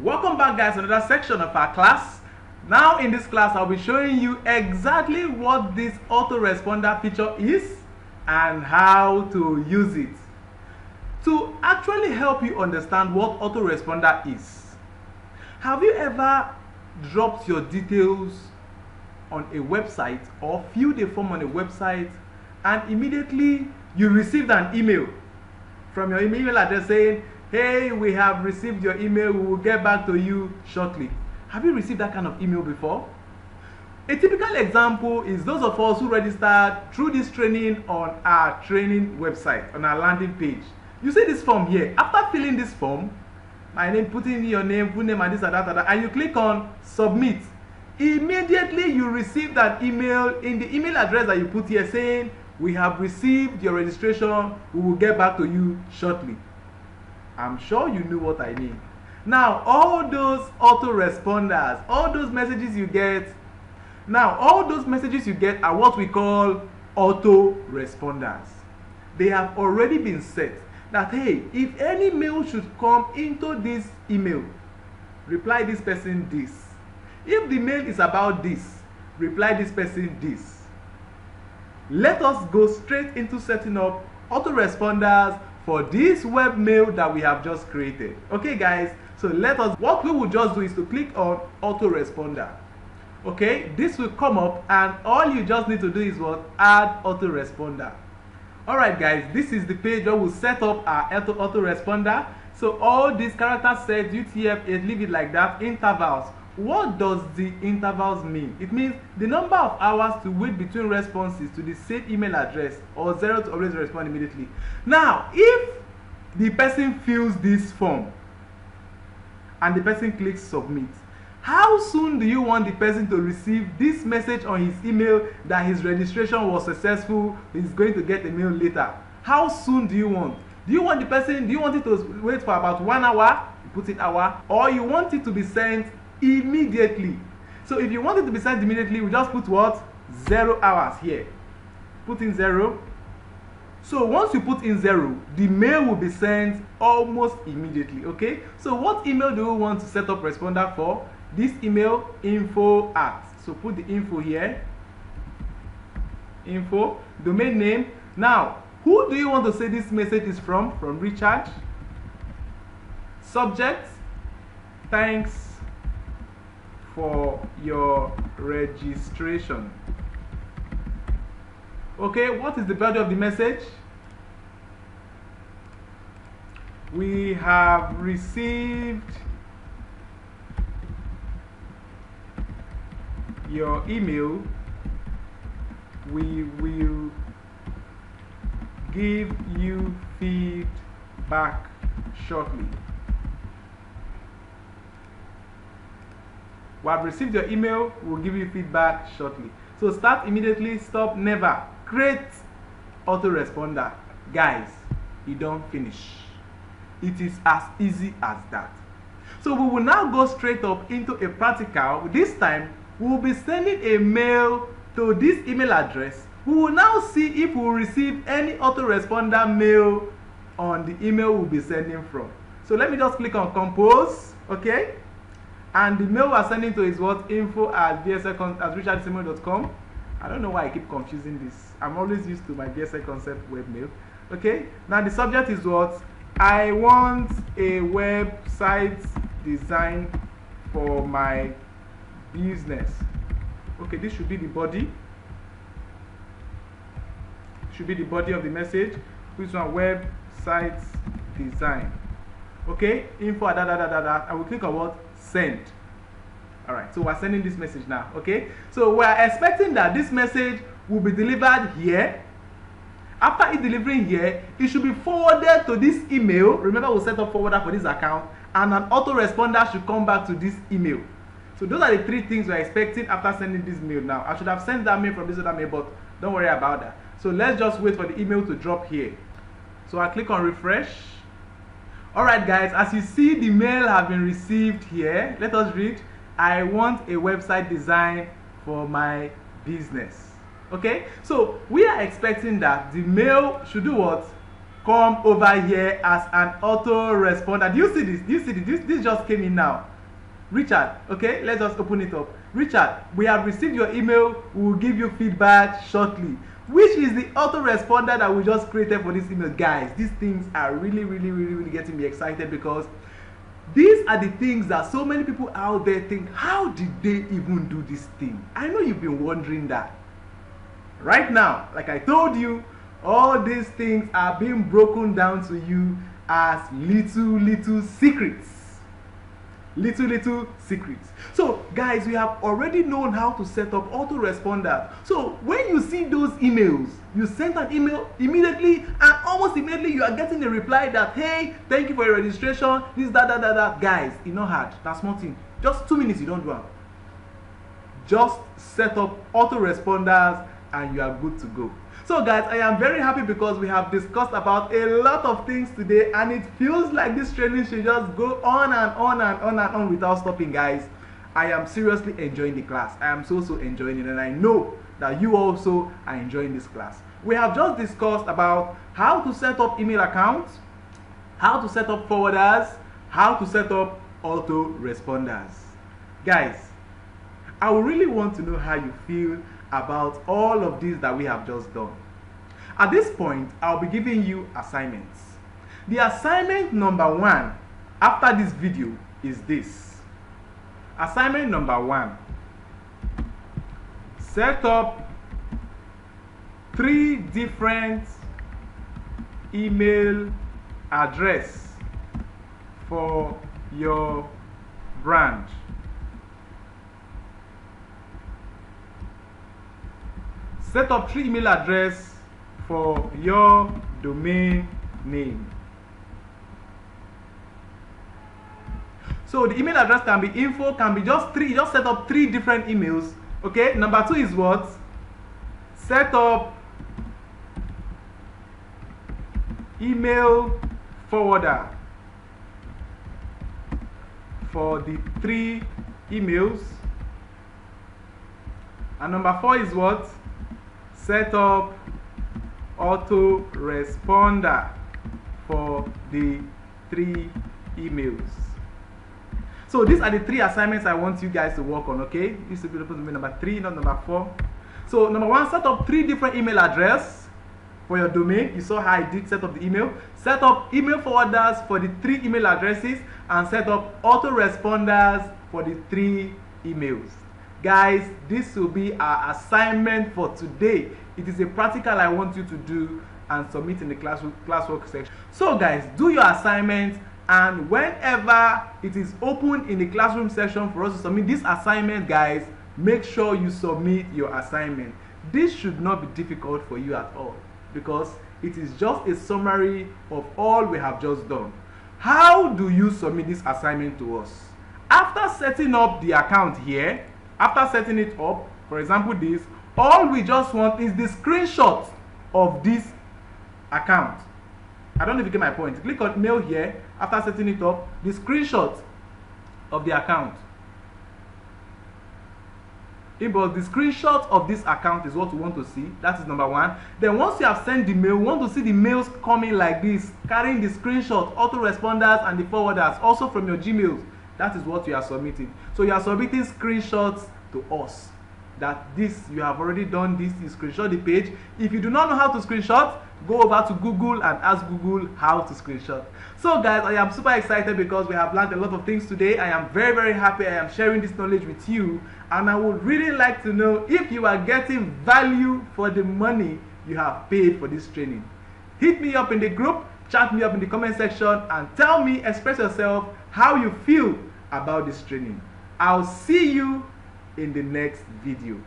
Welcome back, guys, to another section of our class. Now in this class I'll be showing you exactly what this autoresponder feature is and how to use it. To actually help you understand what autoresponder is, have you ever dropped your details on a website or filled a form on a website and immediately you received an email from your email address saying, hey, we have received your email, we will get back to you shortly? Have you received that kind of email before? A typical example is those of us who registered through this training on our training website, on our landing page. You see this form here. After filling this form, my name, putting in your name, full name, and this and that, and you click on submit, immediately you receive that email in the email address that you put here saying, we have received your registration, we will get back to you shortly. I'm sure you know what I mean. Now, all those autoresponders, all those messages you get, are what we call autoresponders. They have already been set that, hey, if any mail should come into this email, reply this person this. If the mail is about this, reply this person this. Let us go straight into setting up autoresponders for this web mail that we have just created. Okay, guys, so what we will just do is to click on autoresponder. Okay, this will come up and all you just need to do is what? Add autoresponder. Alright, guys, this is the page where we'll set up our autoresponder. So all these character sets, UTF-8, leave it like that, intervals. What does the intervals mean? It means the number of hours to wait between responses to the same email address, or 0 to always respond immediately. Now, if the person fills this form and the person clicks submit, how soon do you want the person to receive this message on his email that his registration was successful, he's going to get a mail later? How soon do you want? Do you want it to wait for about 1 hour? You put in hour. Or you want it to be sent immediately? So if you want it to be sent immediately, we just put what? 0 hours here. Put in 0. So once you put in 0, the mail will be sent almost immediately. Okay, so what email do we want to set up responder for? This email, info at. So put the info here. Info, domain name. Now, who do you want to say this message is from? From Richard. Subject, thanks for your registration. Okay, what is the body of the message? We have received your email. We will give you feedback shortly. We have received your email, we'll give you feedback shortly. So start immediately, stop never. Create autoresponder. Guys, you don't finish. It is as easy as that. So we will now go straight up into a practical. This time, we will be sending a mail to this email address. We will now see if we will receive any autoresponder mail on the email we'll be sending from. So let me just click on compose, okay? And the mail we're sending to is what? info@richardsimon.com. I don't know why I keep confusing this. I'm always used to my VSL concept webmail. Okay, now the subject is what? I want a website design for my business. Okay, this should be the body. Should be the body of the message. Which one? Website design. Okay, info I will click on what? Send. All right, so we're sending this message now. Okay, so we're expecting that this message will be delivered here. After it delivering here, it should be forwarded to this email. Remember, we'll set up forwarder for this account, and an autoresponder should come back to this email. So those are the 3 things we're expecting after sending this mail. Now, I should have sent that mail from this other mail, but don't worry about that. So let's just wait for the email to drop here. So I click on refresh. Alright, guys, as you see, the mail have been received here. Let us read. I want a website design for my business. Okay, so we are expecting that the mail should do what? come over here as an autoresponder. Do you see this? Do you see this? This just came in now. Richard, okay, let's just open it up. Richard, we have received your email. We will give you feedback shortly. Which is the autoresponder that we just created for this email. Guys, these things are really getting me excited, because these are the things that so many people out there think, how did they even do this thing? I know you've been wondering that. Right now, like I told you, all these things are being broken down to you as little secrets. Little secrets. So guys, we have already known how to set up autoresponders. So when you see those emails, you send an email immediately, and almost immediately you are getting a reply that, hey, thank you for your registration, this, that. Guys, it's not hard. That's nothing. Just 2 minutes, you don't do it. Just set up autoresponders and you are good to go. So guys, I am very happy because we have discussed about a lot of things today, and it feels like this training should just go on and on without stopping. Guys, I am seriously enjoying the class. I am so enjoying it, and I know that you also are enjoying this class. We have just discussed about how to set up email accounts, how to set up forwarders, how to set up autoresponders. Guys, I would really want to know how you feel about all of these that we have just done. At this point, I'll be giving you assignments. The assignment number 1 after this video is this. Assignment number 1. Set up 3 different email address for your brand. Set up 3 email address for your domain name. So the email address can be info, can be just 3. Just set up 3 different emails. Okay. Number 2 is what? Set up email forwarder for the 3 emails. And number 4 is what? Set up autoresponder for the 3 emails. So these are the 3 assignments I want you guys to work on, okay? This will be supposed to be number 3, not number 4. So number 1, set up 3 different email addresses for your domain. You saw how I did set up the email. Set up email forwarders for the 3 email addresses, and set up autoresponders for the 3 emails. Guys, this will be our assignment for today. It is a practical I want you to do and submit in the classwork section. So guys, do your assignment, and whenever it is open in the classroom section for us to submit this assignment, guys, make sure you submit your assignment. This should not be difficult for you at all, because it is just a summary of all we have just done. How do you submit this assignment to us? After setting up the account here, after setting it up, for example this, all we just want is the screenshot of this account. I don't know if you get my point. Click on mail here. After setting it up, the screenshot of the account. But the screenshot of this account is what we want to see. That is number 1. Then once you have sent the mail, we want to see the mails coming like this, carrying the screenshot, autoresponders, and the forwarders, also from your Gmails. That is what you are submitting. So you are submitting screenshots to us. That this, you have already done this, you screenshot the page. If you do not know how to screenshot, go over to Google and ask Google how to screenshot. So guys, I am super excited because we have learned a lot of things today. I am very happy I am sharing this knowledge with you, and I would really like to know if you are getting value for the money you have paid for this training. Hit me up in the group, chat me up in the comment section, and tell me, express yourself, how you feel about this training. I'll see you in the next video.